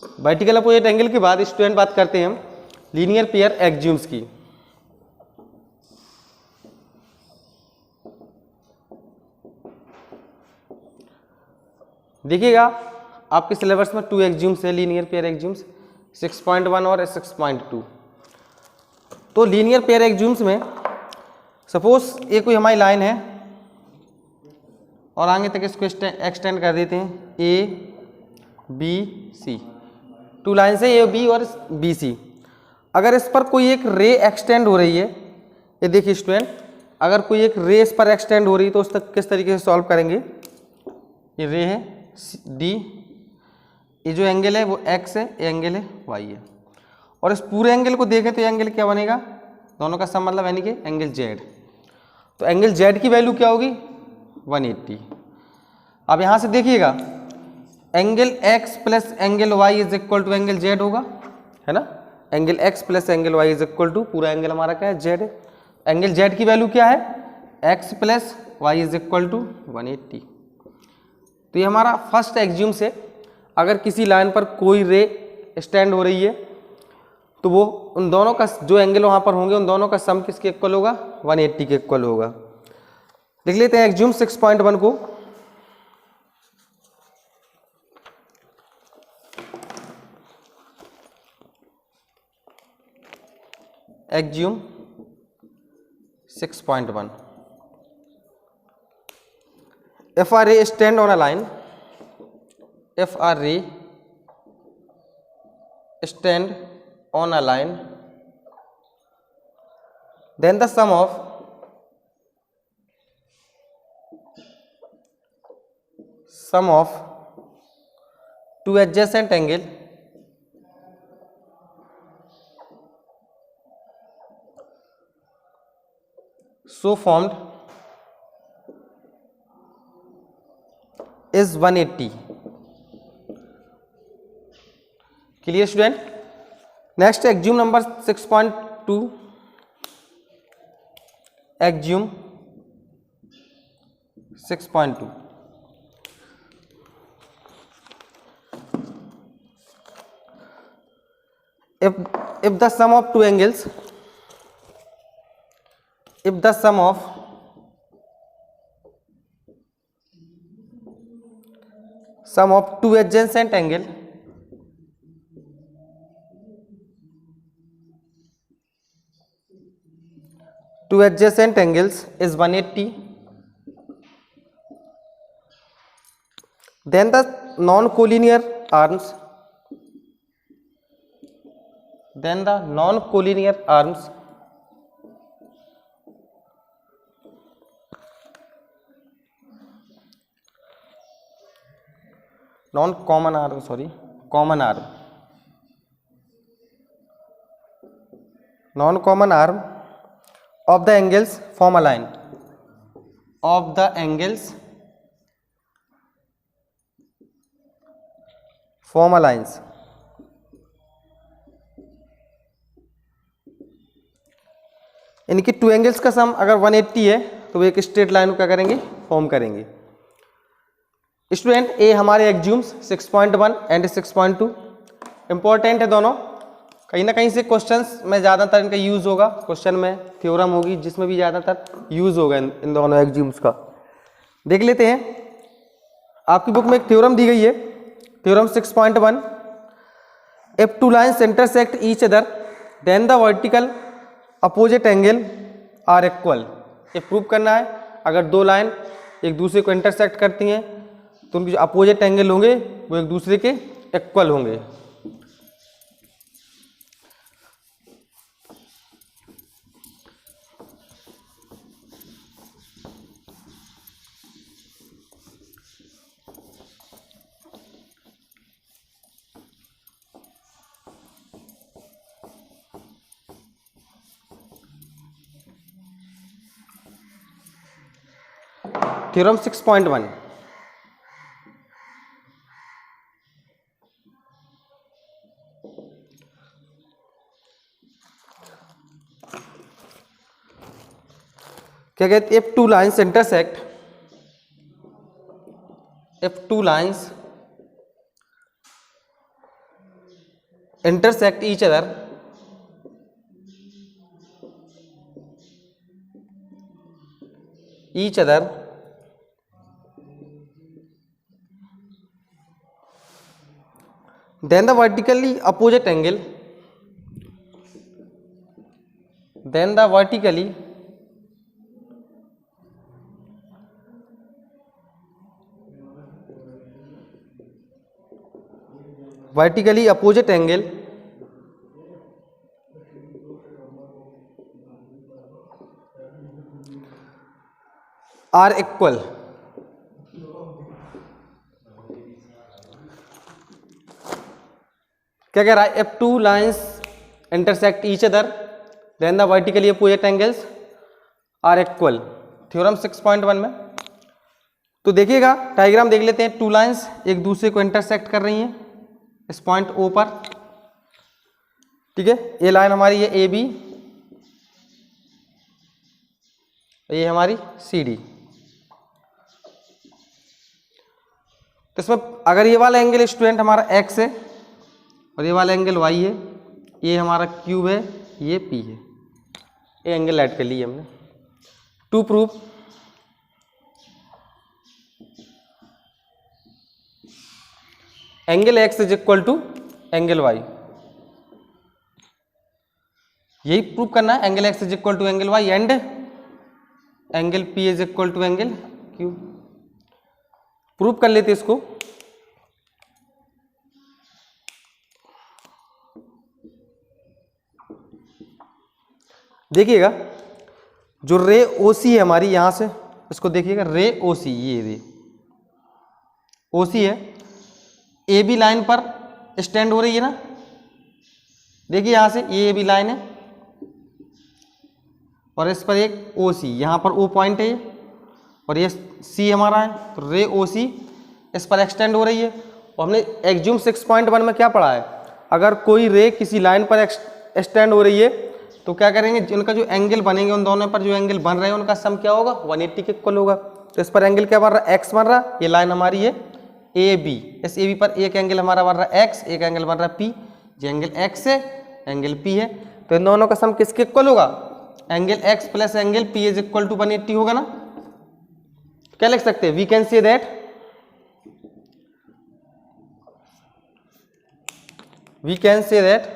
Vertical opposite angle के बाद student बात करते हैं हम लीनियर पेयर एक्जियम्स की। देखिएगा आपके सिलेबस में 2 एक्जियम्स है, लीनियर पेयर एक्जियम्स 6.1 और 6.2। तो लीनियर पेयर एक्जियम्स में सपोज ये कोई हमारी लाइन है और आगे तक इसको एक्सटेंड कर देते हैं ए बी सी, 2 लाइन से ए बी और बी सी। अगर इस पर कोई एक रे एक्सटेंड हो रही है, ये देखिए स्टूडेंट, अगर कोई एक रे इस पर एक्सटेंड हो रही है तो उस तक किस तरीके से सॉल्व करेंगे। ये रे है डी, ये जो एंगल है वो एक्स है, ये एंगल है वाई है, और इस पूरे एंगल को देखें तो ये एंगल क्या बनेगा, दोनों का सम मतलब यानी कि एंगल जेड। तो एंगल जेड की वैल्यू क्या होगी 180। अब यहाँ से देखिएगा angle X plus angle Y is equal to angle Z होगा, है ना। Angle X plus angle Y is equal to पूरा एंगल हमारा क्या है जेड है। एंगल जेड की वैल्यू क्या है X plus Y is equal to 180। तो ये हमारा फर्स्ट एक्जियम से अगर किसी लाइन पर कोई रे स्टैंड हो रही है तो वो उन दोनों का जो एंगल वहाँ पर होंगे उन दोनों का सम किसके इक्वल होगा 180 के इक्वल होगा। लिख लेते हैं एक्जियम 6.1 को। Axiom 6.1, if a ray stand on a line, if a ray stand on a line, then the sum of two adjacent angle so formed is 180। Clear student. Next axiom number 6.2, axiom 6.2, if the sum of two angles, if the sum of two adjacent angle is 180, then the non-collinear arms common arm of the angles form a line, form a lines। इनके two angles का सम अगर 180 है तो वो एक straight line को क्या करेंगे फॉर्म करेंगे। स्टूडेंट ये हमारे एक्जियम्स 6.1 एंड 6.2 इंपॉर्टेंट है दोनों, कहीं ना कहीं से क्वेश्चंस में ज़्यादातर इनका यूज़ होगा, क्वेश्चन में थ्योरम होगी जिसमें भी ज़्यादातर यूज़ होगा इन दोनों एक्जियम्स का। देख लेते हैं, आपकी बुक में एक थ्योरम दी गई है, theorem 6.1, if two lines intersect each other then the vertical opposite angle are equal. ये प्रूव करना है, अगर दो लाइन एक दूसरे को इंटरसेक्ट करती हैं तो उनके जो अपोजिट एंगल होंगे वो एक दूसरे के इक्वल होंगे। थ्योरम 6.1, क्या कहते हैं, if two lines intersect, if two lines intersect each other then the vertically opposite angle vertically opposite angle are equal. क्या कह रहा है? if two lines intersect each other then the vertically opposite angles are equal. Theorem 6.1 में तो देखिएगा, diagram देख लेते हैं। टू लाइंस एक दूसरे को इंटरसेक्ट कर रही हैं इस पॉइंट ओ पर, ठीक है। ये लाइन हमारी है ए बी, ये हमारी सी डी। तो इसमें अगर ये वाला एंगल स्टूडेंट हमारा एक्स है और ये वाला एंगल वाई है, ये हमारा क्यूब है, ये पी है, ये एंगल ऐड कर लिए हमने। To prove angle X is equal to angle Y, यही प्रूव करना है। Angle X is equal to angle Y and angle P is equal to angle Q. Prove कर लेते इसको। देखिएगा जो रे ओसी है हमारी, यहां से इसको देखिएगा, रे ओसी, ये रे ओसी है, ए बी लाइन पर स्टैंड हो रही है ना। देखिए यहां से ये ए बी लाइन है और इस पर एक ओ सी, यहाँ पर ओ पॉइंट है और ये सी हमारा है, तो रे ओ सी इस पर एक्सटेंड हो रही है। और हमने एक्ज्यूम 6.1 में क्या पढ़ा है? अगर कोई रे किसी लाइन पर एक्सटेंड हो रही है तो क्या करेंगे, उनका जो एंगल बनेंगे, उन दोनों पर जो एंगल बन रहे हैं उनका सम क्या होगा? 180 के इक्वल होगा। तो इस पर एंगल क्या बन रहा है? एक्स बन रहा। ये लाइन हमारी है ए बी, इस ए बी पर एक एंगल हमारा बन रहा है एक्स, एक एंगल बन रहा है पी। ये एंगल एक्स है, एंगल पी है, तो इन दोनों का सम किसके इक्वल होगा? Angle X plus angle P is equal to 180 होगा ना। क्या लिख सकते हैं? We can say that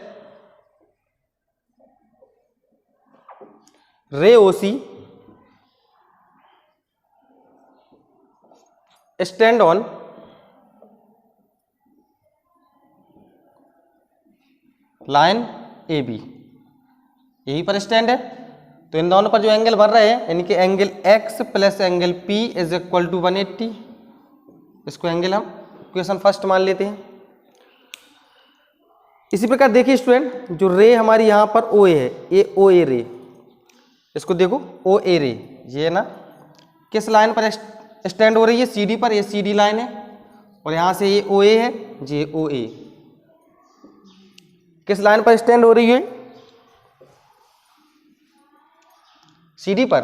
ray O C stand on line A B, यही पर स्टैंड है। तो इन दोनों पर जो एंगल बन रहे हैं, यानी कि angle x plus angle p is equal to 180। इसको एंगल हम इक्वेशन फर्स्ट मान लेते हैं। इसी प्रकार देखिए स्टूडेंट, जो रे हमारी यहाँ पर ओ है, ये ओ ए रे, इसको देखो ओ ए रे, ये ना किस लाइन पर स्टैंड हो रही है? सी डी पर, ये सी डी लाइन है और यहाँ से ये ओ ए है, ये ओ ए किस लाइन पर स्टैंड हो रही है? सी डी पर।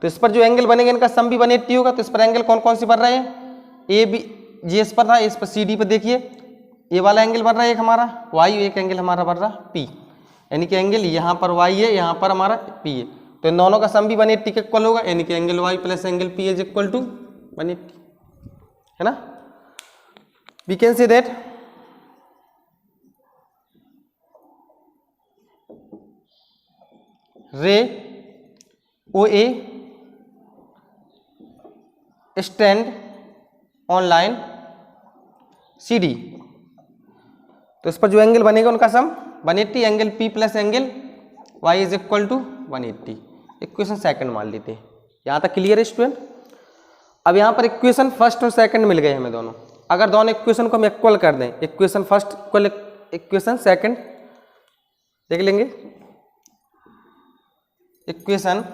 तो इस पर जो एंगल बनेंगे इनका सम भी 180 होगा। तो इस पर एंगल कौन कौन सी बन रहे हैं? ए बी, ये इस पर था, इस पर सी डी पर देखिए ये वाला एंगल बन रहा है एक हमारा वाई, एक एंगल हमारा बन रहा पी, यानी कि एंगल यहाँ पर वाई है, यहाँ पर हमारा पी है। तो इन दोनों का सम भी 180 के इक्वल होगा, यानी कि angle Y plus angle P is equal to 180, है ना। We can say that ray O A stand on line C D. तो इस पर जो एंगल बनेगा उनका sum 180, angle P plus angle Y is equal to 180। Equation second मान लेते हैं। यहाँ तक क्लियर है स्टूडेंट? अब यहाँ पर इक्वेशन फर्स्ट और सेकंड मिल गए हमें दोनों। अगर दोनों इक्वेशन को हम इक्वल कर दें, equation first equal equation second, देख लेंगे। Equation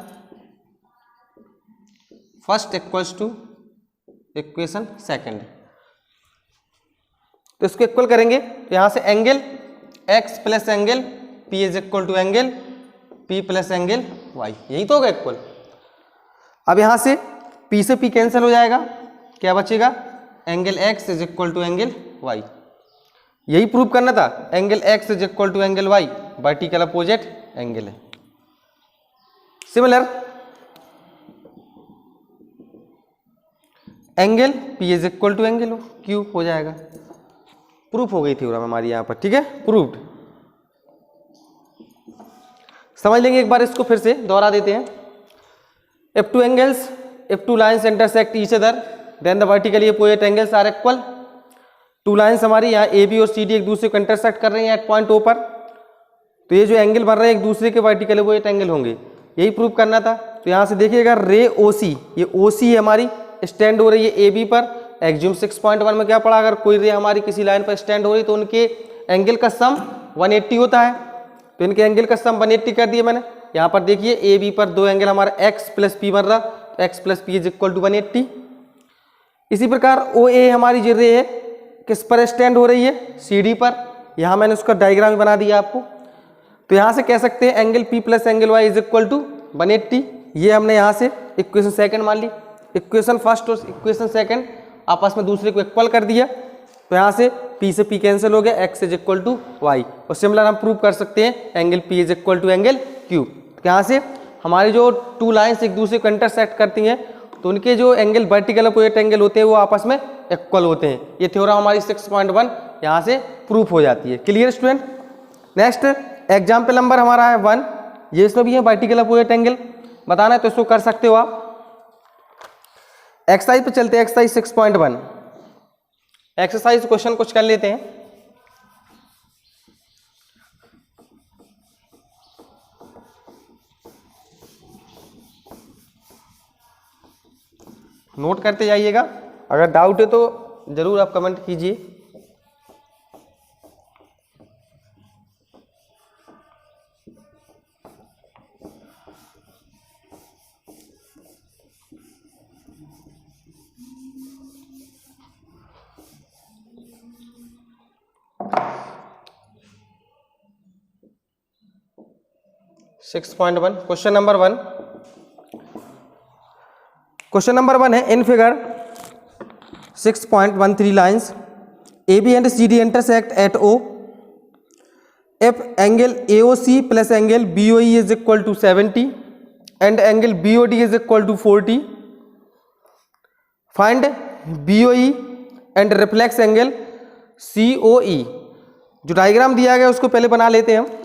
first equals to equation second, तो इसको इक्वल करेंगे तो यहां से angle x plus angle p is equal to angle p plus angle y, यही तो होगा इक्वल। अब यहां से p से p कैंसिल हो जाएगा, क्या बचेगा? Angle x is equal to angle y, यही प्रूव करना था, angle X is equal to angle Y, vertical opposite angle है। Similar angle P is equal to angle Q हो जाएगा। प्रूफ हो गई थ्योरम हमारी यहाँ पर, ठीक है, प्रूव्ड। समझ लेंगे एक बार इसको, फिर से दोहरा देते हैं। If two angles, if two lines intersect each other then the vertically opposite angles are equal. Two lines हमारी यहाँ ए बी और सी डी एक दूसरे को इंटरसेक्ट कर रही हैं एट पॉइंट ओ पर, तो ये जो एंगल बन रहे हैं एक दूसरे के वर्टिकली अपोजिट एंगल होंगे, यही प्रूव करना था। तो यहाँ से देखिएगा रे ओ सी, ये ओ सी हमारी स्टैंड हो रही है ए बी पर। एक्ज्यूम 6.1 में क्या पढ़ा, अगर कोई रे हमारी किसी लाइन पर स्टैंड हो रही तो उनके एंगल का सम 180 होता है, तो इनके एंगल का सम 180 कर दिया मैंने। यहाँ पर देखिए ए बी पर दो एंगल हमारा एक्स प्लस पी बन रहा, तो X plus P is equal to 180। इसी प्रकार ओ ए हमारी जो रे है किस पर स्टैंड हो रही है, सी डी पर। यहाँ मैंने उसका डायग्राम बना दिया आपको। तो यहाँ से कह सकते हैं angle P plus angle Y is equal to 180। ये हमने यहाँ से इक्वेशन सेकंड मान ली, इक्वेशन फर्स्ट और इक्वेशन सेकंड आपस में दूसरे को इक्वल कर दिया। तो यहाँ से P से P कैंसिल हो गया, X is equal to Y. और सिमिलर हम प्रूव कर सकते हैं angle P is equal to angle Q। यहाँ से हमारी जो टू लाइन्स एक दूसरे को इंटरसेक्ट करती हैं तो उनके जो एंगल वर्टिकल अपोजिट एंगल होते हैं वो आपस में इक्वल होते हैं। ये थ्योरम हमारी 6.1 यहाँ से प्रूफ हो जाती है। Clear student. Next example number हमारा है 1, ये इसमें भी है वर्टिकल अपोजिट एंगल बताना है, तो इसको कर सकते हो आप। एक्सरसाइज पे चलते हैं, एक्सरसाइज 6.1। एक्सरसाइज क्वेश्चन कुछ कर लेते हैं। नोट करते जाइएगा, अगर डाउट है तो जरूर आप कमेंट कीजिए। Question number 1। क्वेश्चन नंबर 1 है, in figure 6.13 lines A B and C D intersect at O if angle A O C plus angle B O E is equal to 70 and angle B O D is equal to 40, find B O E and reflex angle C O E. जो diagram दिया गया उसको पहले बना लेते हैं हम।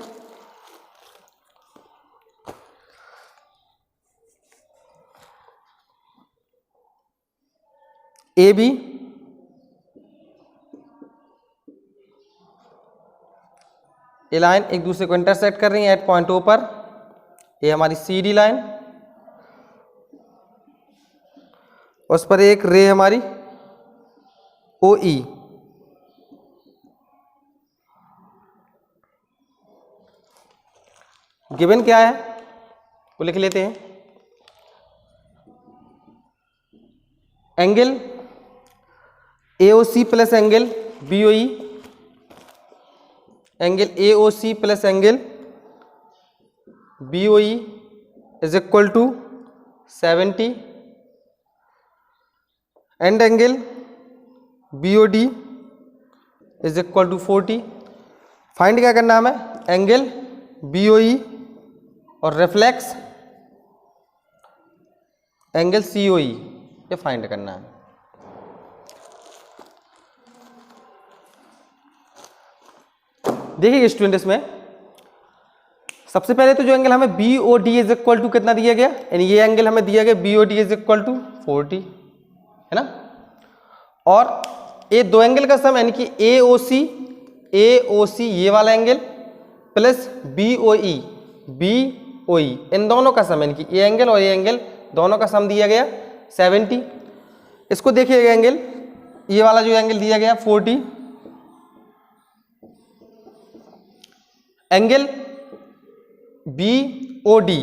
A B ये लाइन एक दूसरे को इंटरसेक्ट कर रही है एट पॉइंट ओ पर। ये हमारी सी डी लाइन, उस पर एक रे हमारी ओ ई। गिवन क्या है वो लिख लेते हैं। Angle A O C plus angle B O E, angle A O C plus angle B O E is equal to 70 and angle B O D is equal to 40। Find क्या करना हमें, angle B O ई और reflex angle C O ई, ये find करना है। देखिए student, इसमें सबसे पहले तो जो एंगल हमें B O D is equal to कितना दिया गया, यानी ये एंगल हमें दिया गया B O D is equal to 40, है ना। और ये दो एंगल का सम यानी कि ए ओ सी ये वाला एंगल प्लस बी ओ ई इन दोनों का सम, यानी कि ये एंगल और ये एंगल दोनों का सम दिया गया 70। इसको देखिएगा एंगल, ये वाला जो एंगल दिया गया 40, angle B O D,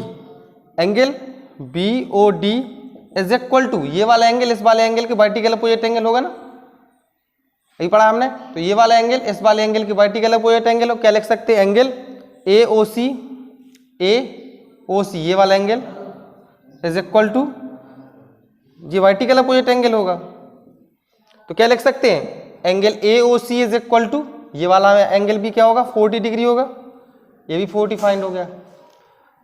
angle B O D is equal to ये वाला एंगल इस वाले एंगल के वर्टिकल अपोजिट एंगल होगा ना, यही पढ़ा हमने। तो ये वाला एंगल इस वाले एंगल की वर्टिकल अपोजिट एंगल हो, क्या लिख सकते हैं, एंगल ए ओ सी ये वाला एंगल इज इक्वल टू ये वर्टिकल अपोजिट एंगल होगा, तो क्या लिख सकते हैं, angle A O C is equal to ये वाला एंगल भी क्या होगा 40 डिग्री होगा, ये भी 40 फाइंड हो गया।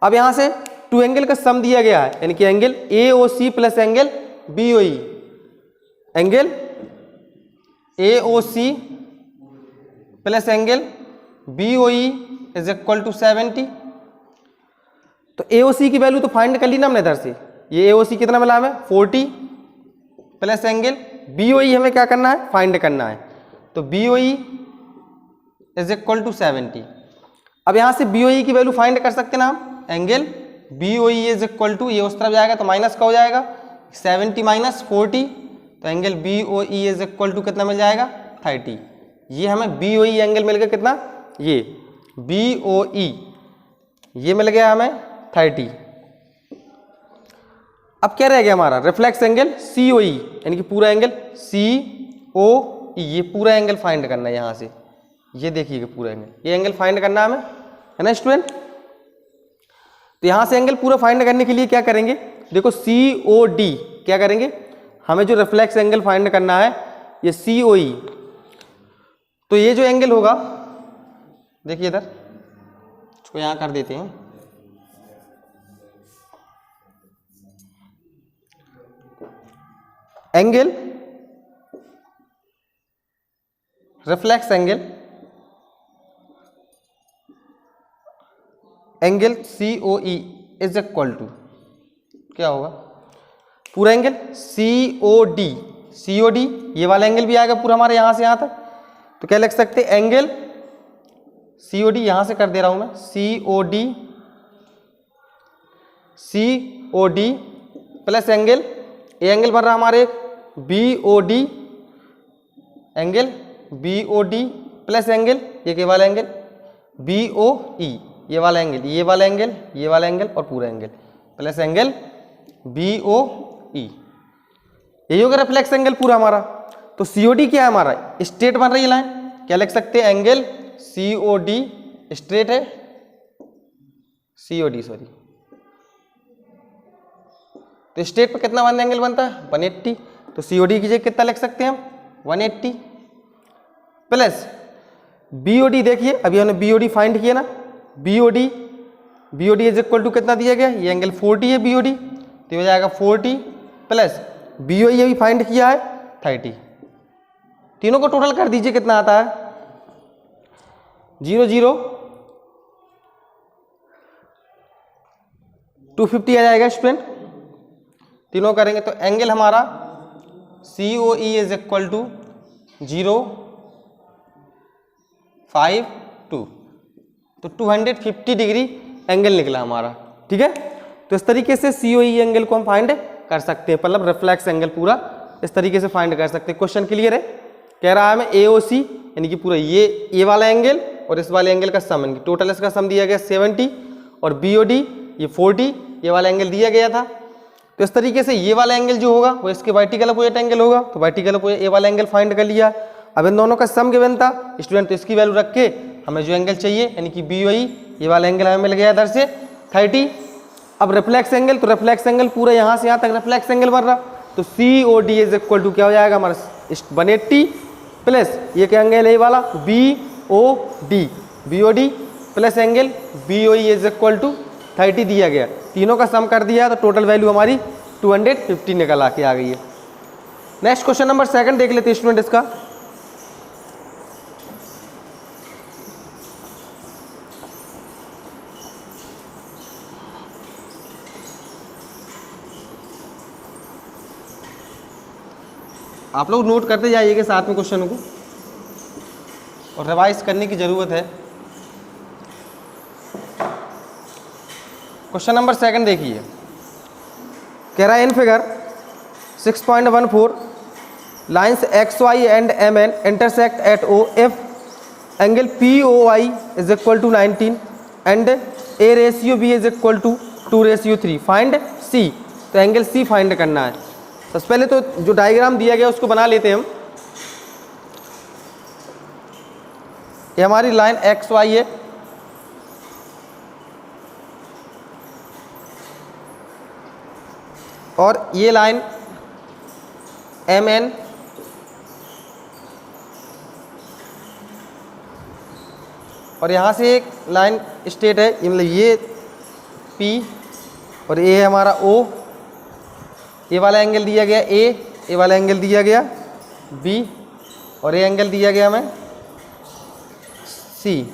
अब यहाँ से टू एंगल का सम दिया गया है, यानी कि angle AOC plus angle BOE, angle AOC plus angle BOE is equal to 70। तो AOC की वैल्यू तो फाइंड कर ली ना हमने इधर से, ये AOC कितना मिला हमें 40 प्लस एंगल BOE हमें क्या करना है फाइंड करना है, तो BOE इज इक्वल टू 70। अब यहाँ से BOE की वैल्यू फाइंड कर सकते ना हम, angle BOE is equal to, ये उस तरफ जाएगा तो माइनस का हो जाएगा 70 माइनस 40, तो angle BOE is equal to कितना मिल जाएगा 30। ये हमें BOE एंगल मिल गया कितना, ये BOE ये मिल गया हमें 30। अब क्या रह गया हमारा रिफ्लेक्स एंगल COE, यानी कि पूरा एंगल COE, ये पूरा एंगल फाइंड करना है यहाँ से, ये देखिएगा पूरा एंगल, ये एंगल फाइंड करना है हमें, है ना स्टूडेंट। तो यहाँ से एंगल पूरा फाइंड करने के लिए क्या करेंगे, देखो COD क्या करेंगे, हमें जो रिफ्लेक्स एंगल फाइंड करना है ये COE, तो ये जो एंगल होगा देखिए इधर इसको यहाँ कर देते हैं, angle reflex angle COE is equal to क्या होगा, पूरा एंगल COD ये वाला एंगल भी आएगा पूरा हमारे यहाँ से यहाँ तक, तो क्या लिख सकते हैं एंगल COD, यहाँ से कर दे रहा हूँ मैं COD प्लस एंगल, ये एंगल बन रहा हमारे BOD, angle BOD plus angle ये के वाला एंगल BOE, ये वाला एंगल, ये वाला एंगल, ये वाला एंगल और पूरा एंगल प्लस एंगल BOE, यही होगा रिफ्लेक्स एंगल पूरा हमारा। तो COD क्या है हमारा, स्ट्रेट बन रही है लाइन, क्या लिख सकते हैं एंगल COD स्ट्रेट है, COD सॉरी, तो स्ट्रेट पर कितना वन एंगल बनता है 180, तो COD की जगह कितना लिख सकते हैं हम 180 प्लस BOD, देखिए अभी हमने BOD फाइंड किया ना, BOD इज इक्वल टू कितना दिया गया, ये एंगल 40 है BOD, तो हो जाएगा 40 प्लस BOE अभी फाइंड किया है 30, तीनों को टोटल कर दीजिए कितना आता है 0 0 250 आ जाएगा स्टूडेंट, तीनों करेंगे तो एंगल हमारा COE इज इक्वल टू 0 5 2, तो 250 डिग्री एंगल निकला हमारा, ठीक है। तो इस तरीके से COE एंगल को हम फाइंड कर सकते हैं, मतलब रिफ्लेक्स एंगल पूरा इस तरीके से फाइंड कर सकते हैं। क्वेश्चन क्लियर है, कह रहा है हमें AOC यानी कि पूरा ये वाला एंगल और इस वाले एंगल का सम, यानी टोटल इसका सम दिया गया 70 और BOD ये 40 ये वाला एंगल दिया गया था। तो इस तरीके से ये वाला एंगल जो होगा वो इसके वर्टिकल अपोजिट एंगल होगा, तो वर्टिकल अपोजिट ये वाला एंगल फाइंड कर लिया। अब इन दोनों का सम गिवन था स्टूडेंट, तो इसकी वैल्यू रख के हमें जो एंगल चाहिए यानी कि BOE ये वाला एंगल हमें मिल गया इधर से 30। अब रिफ्लेक्स एंगल, तो रिफ्लेक्स एंगल पूरा यहाँ से यहाँ तक रिफ्लेक्स एंगल बन रहा, तो COD इज इक्वल टू क्या हो जाएगा हमारा 180 प्लस ये क्या एंगल है ये वाला BOD plus angle BOE is equal to 30 दिया गया, तीनों का सम कर दिया तो टोटल वैल्यू हमारी 250 निकल आके आ गई है। नेक्स्ट क्वेश्चन नंबर 2 देख लेते हैं स्टूडेंट इसका। आप लोग नोट करते जाइएगा साथ में क्वेश्चन को और रिवाइज करने की जरूरत है। क्वेश्चन नंबर 2 देखिए, कह रहा है in figure 6.14 lines XY and MN intersect at O if angle POI is equal to 19 and A ratio B is equal to 2:3, find C। तो एंगल C फाइंड करना है। सबसे पहले तो जो डायग्राम दिया गया उसको बना लेते हैं हम। ये हमारी लाइन XY है, और ये लाइन MN और यहाँ से एक लाइन स्ट्रेट है, मतलब ये P और ये है हमारा O, ये वाला एंगल दिया गया A, ये वाला एंगल दिया गया B और ये एंगल दिया गया हमें C,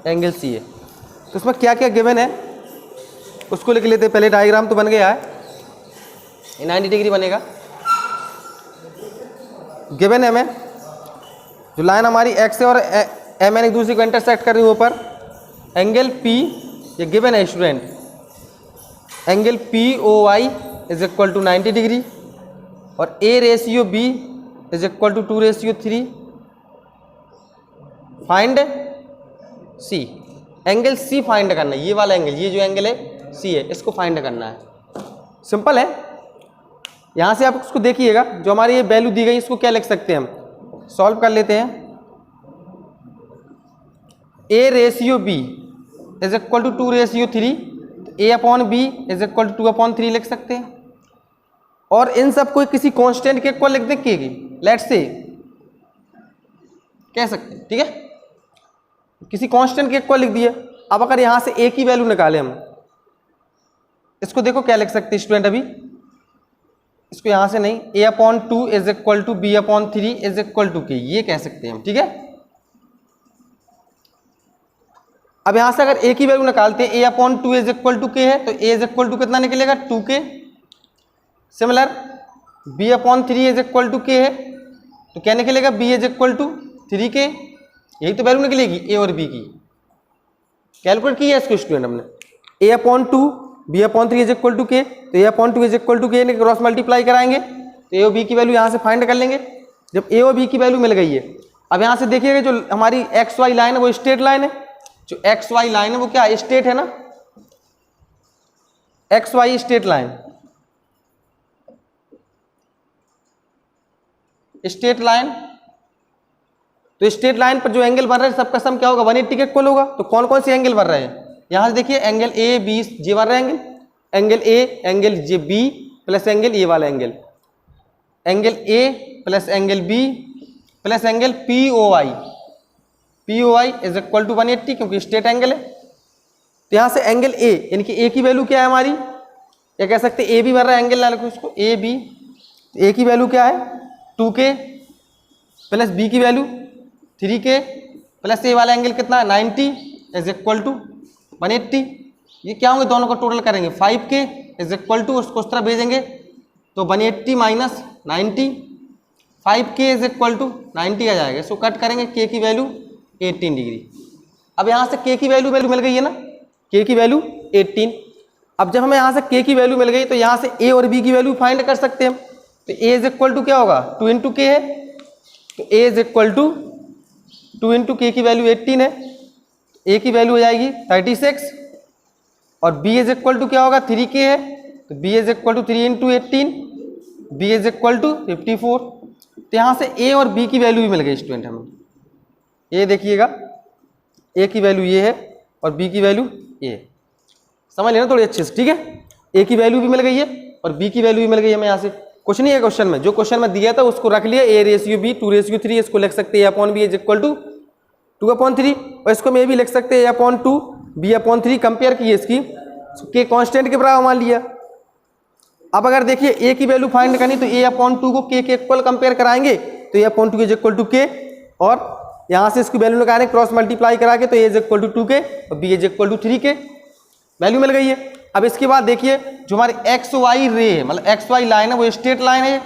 एंगल C है। तो इसमें क्या क्या गिवन है उसको लिख लेते हैं। पहले डायग्राम तो बन गया है, ये 90 डिग्री बनेगा। गिवन है हमें जो लाइन हमारी X है और MN एक दूसरे को इंटरसेक्ट कर रही है ऊपर, एंगल P ये गिवन है student, angle POI is equal to 90 degree और A ratio B is equal to 2:3। Find C, angle C find करना है, ये वाला एंगल, ये जो एंगल है C है, इसको फाइंड करना है। सिंपल है। यहाँ से आप इसको देखिएगा, जो हमारी ये वैल्यू दी गई इसको क्या लिख सकते हैं हम, सॉल्व कर लेते हैं। A ratio B is equal to 2:3, A upon B is equal to 2/3 लिख सकते हैं। और इन सब को किसी कांस्टेंट के इक्वल लिख देंगे, लेट्स से कह सकते हैं, ठीक है, किसी कांस्टेंट के इक्वल लिख दिए। अब अगर यहाँ से A की वैल्यू निकालें हम, इसको देखो क्या लिख सकते हैं स्टूडेंट, अभी इसको यहाँ से नहीं, A/2 is equal to B/3 is equal to K, ये कह सकते हैं हम, ठीक है। अब यहाँ से अगर A की वैल्यू निकालते हैं, A/2 is equal to K है, तो A इज इक्वल टू कितना निकलेगा, 2K। Similar B/3 is equal to K है, तो क्या निकलेगा, B is equal to 3K। यही तो वैल्यू निकलेगी A और B की। कैलकुलेट की है इसको स्टूडेंट हमने, A/2 B/3 is equal to K, तो A/2 is equal to K ने क्रॉस मल्टीप्लाई कराएंगे तो A और B की वैल्यू यहाँ से फाइंड कर लेंगे। जब A और B की वैल्यू मिल गई है, अब यहाँ से देखिएगा जो हमारी XY लाइन है वो स्ट्रेट लाइन है, जो XY लाइन है वो क्या स्ट्रेट है ना, XY straight line, straight line. तो स्ट्रेट लाइन पर जो एंगल बन रहा है सबका सम क्या होगा, 180 के इक्वल होगा। तो कौन कौन से एंगल बन रहे हैं, यहाँ से देखिए एंगल A B ये बन रहा है एंगल, एंगल A एंगल जे B प्लस एंगल ये वाला angle, angle A plus angle B plus angle POI, POI is equal to 180 क्योंकि स्ट्रेट एंगल है। तो यहाँ से एंगल A यानी कि A की वैल्यू क्या है हमारी, या कह सकते हैं A B बन रहा है एंगल, ना लिखो इसको A B, A की वैल्यू क्या है 2K प्लस B की वैल्यू 3K प्लस ये वाला एंगल कितना 90 इज इक्वल टू 180। ये क्या होंगे, दोनों का टोटल करेंगे 5K इज इक्वल टू, उसको उस तरह भेजेंगे तो 180 minus 90, 5K is equal to 90 आ जाएगा। इसको कट करेंगे, K की वैल्यू 18 डिग्री। अब यहाँ से K की वैल्यू मिल गई है ना, K की वैल्यू 18। अब जब हमें यहाँ से K की वैल्यू मिल गई तो यहाँ से A और B की वैल्यू फाइंड कर सकते हैं। तो A इज इक्वल टू क्या होगा 2 इंटू K है, तो A is equal to 2 into K की वैल्यू 18 है, A की वैल्यू हो जाएगी 36 और B इज इक्वल टू क्या होगा 3K है, तो B is equal to 3 into 18, B is equal to 54। तो यहाँ से A और B की वैल्यू भी मिल गई स्टूडेंट हमें। ये देखिएगा A की वैल्यू ये है और B की वैल्यू ये है, समझ लेना थोड़ी अच्छे से, ठीक है। A की वैल्यू भी मिल गई है और B की वैल्यू भी मिल गई है। हमें यहाँ से कुछ नहीं है क्वेश्चन में, जो क्वेश्चन में दिया था उसको रख लिया, A रेशियो B 2:3, इसको लिख सकते हैं A/B इज इक्वल टू 2/3 और इसको मैं भी लिख सकते हैं A/2 B/3। कंपेयर किए इसकी के कांस्टेंट के बराबर मान लिया। अब अगर देखिए A की वैल्यू फाइंड करनी तो A/2 को K के इक्वल कंपेयर कराएंगे तो A/2 is equal to K और यहाँ से इसकी वैल्यू निकालेंगे क्रॉस मल्टीप्लाई करा के, तो A is equal to 2K और B is equal to 3K, value मिल गई है। अब इसके बाद देखिए जो हमारी XY रे है, मतलब XY लाइन है वो स्ट्रेट लाइन है,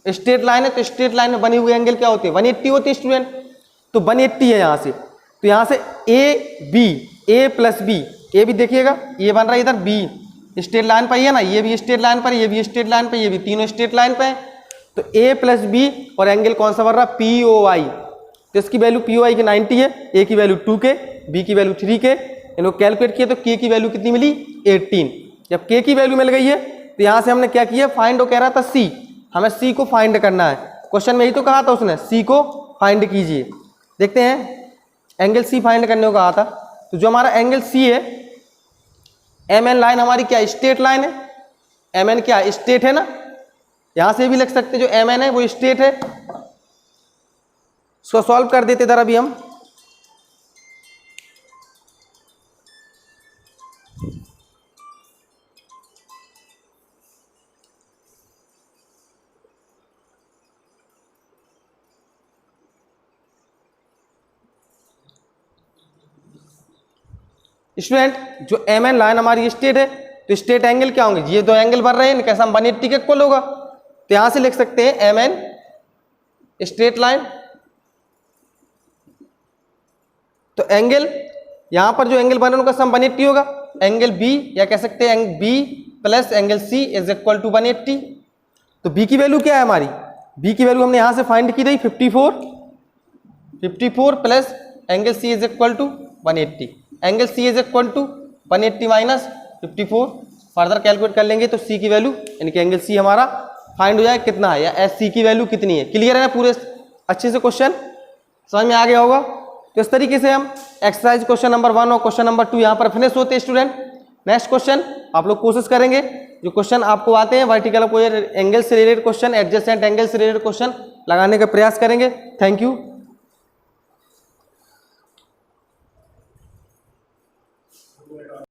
स्ट्रेट लाइन है, तो स्ट्रेट लाइन में बने हुए एंगल क्या होते हैं 180 होते हैं स्टूडेंट। तो 180 है यहाँ से, तो यहाँ से A प्लस B, A भी देखिएगा ये बन रहा है इधर B स्ट्रेट लाइन पर ही है ना, ये भी स्ट्रेट लाइन पर, ये भी स्ट्रेट लाइन पर, ये भी तीनों स्ट्रेट लाइन पर है। तो A प्लस B और एंगल कौन सा बन रहा है POI, तो इसकी वैल्यू POI की 90 है, A की वैल्यू 2K, B की वैल्यू 3K। इनको कैलकुलेट किया तो K की वैल्यू कितनी मिली 18। जब K की वैल्यू मिल गई है तो यहाँ से हमने क्या किया, फाइंड वो कह रहा था C, हमें C को फाइंड करना है। क्वेश्चन में यही तो कहा था उसने, C को फाइंड कीजिए। देखते हैं एंगल C फाइंड करने को कहा था। तो जो हमारा एंगल C है, MN लाइन हमारी क्या स्ट्रेट लाइन है, MN क्या स्ट्रेट है ना, यहाँ से भी लिख सकते जो MN है वो स्ट्रेट है। इसको सॉल्व कर देते इधर अभी हम, स्टूडेंट जो एम एन लाइन हमारी स्ट्रेट है, तो स्ट्रेट एंगल क्या होंगे, ये दो एंगल बन रहे हैं, कैसा 180 का इक्वल होगा। तो यहां से लिख सकते हैं एम एन स्ट्रेट लाइन। तो एंगल यहां पर जो एंगल बने उनका सम 180 होगा। एंगल बी या कह सकते हैं B plus angle C is equal to 180। तो बी की वैल्यू क्या है हमारी, बी की वैल्यू हमने यहां से फाइंड की थी 54 plus angle C is equal to 180। Angle C is equal to 180 minus 54। Further calculate कर लेंगे तो सी की वैल्यू यानी कि एंगल सी हमारा फाइंड हो जाए कितना है, या एस सी की वैल्यू कितनी है। क्लियर है ना, पूरे अच्छे से क्वेश्चन समझ में आ गया होगा। तो इस तरीके से हम एक्सरसाइज क्वेश्चन नंबर 1 और क्वेश्चन नंबर 2 यहाँ पर फिनिश होते हैं स्टूडेंट। नेक्स्ट क्वेश्चन आप लोग कोशिश करेंगे जो क्वेश्चन आपको आते हैं वर्टिकल कोई एंगल से रिलेटेड क्वेश्चन, एडजेसेंट एंगल से रिलेटेड क्वेश्चन लगाने का प्रयास करेंगे। Thank you.